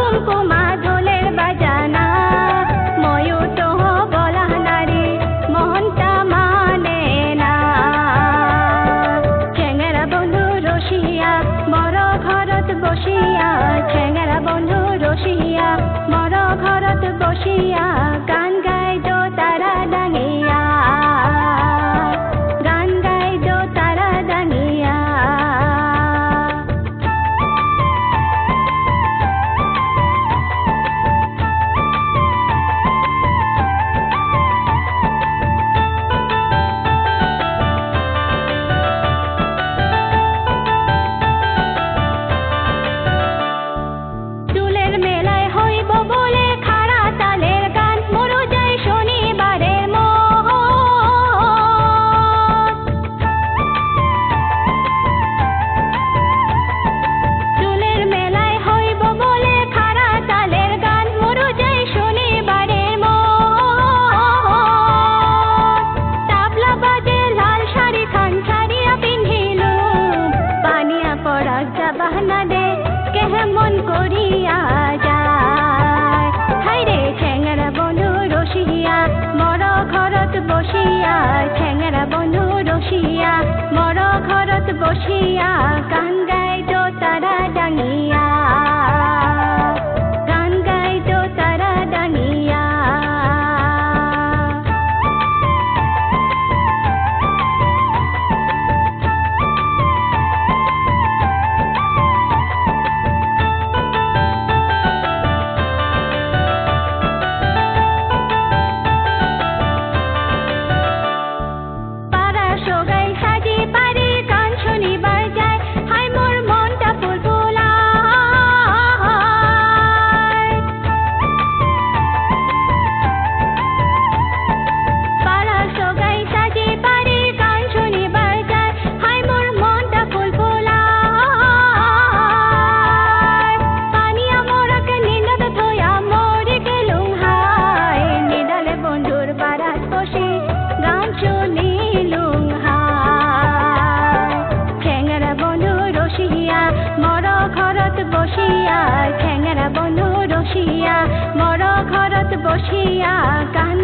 কুমকুমা ঢোলের বাজানা ময়ূর বলা নারী মহন্তা মানে না চেঙ্গেরা বন্ধু রসিয়া মর ঘরত বসিয়া চেঙ্গেরা বন্ধু রসিয়া মর ঘরত বসিয়া গান গাইত তারা ডাঙিয়া গান গাইত তারা ডাঙিয়া চুলের মেলায় হইব বলে খাড়া তালের গান মরু যায় শনিবারের মন চুলের মেলায় হইব বলে খাড়া তালের গান মরু যায় শনিবারের মন তাবলা বাজে লাল শাড়ি খান ছাড়িয়া পিন্ধিলুম পানিয়া পড়াক যা বাহানা দে কেহে মন করিয়া যায় হাইরে চেঙ্গেরা বন্ধু রসিয়া মর ঘরত বসিয়া চেঙ্গেরা বন্ধু রসিয়া মর ঘরত বসিয়া গান গাইত তারা ডাঙিয়া গান গাইত তারা ডাঙিয়া পাড়া সগাই সাজি পারি গান শনিবার যায় হাই মোর মনটা ফুলফুলায় পাড়া সগাই সাজি পারি গান শনিবার যায় হাই মোর মনটা ফুলফুলায় পানিয়া মোরাকে নিন্দত থইয়া মরি গেলুম হাই নিদালে বন্ধুর বারাত বসি গান শুনিলুম হাই চেঙ্গেরা বন্ধু রসিয়া মর ঘরত বসিয়া চেঙ্গেরা বন্ধু রসিয়া মর ঘরত বসিয়া গান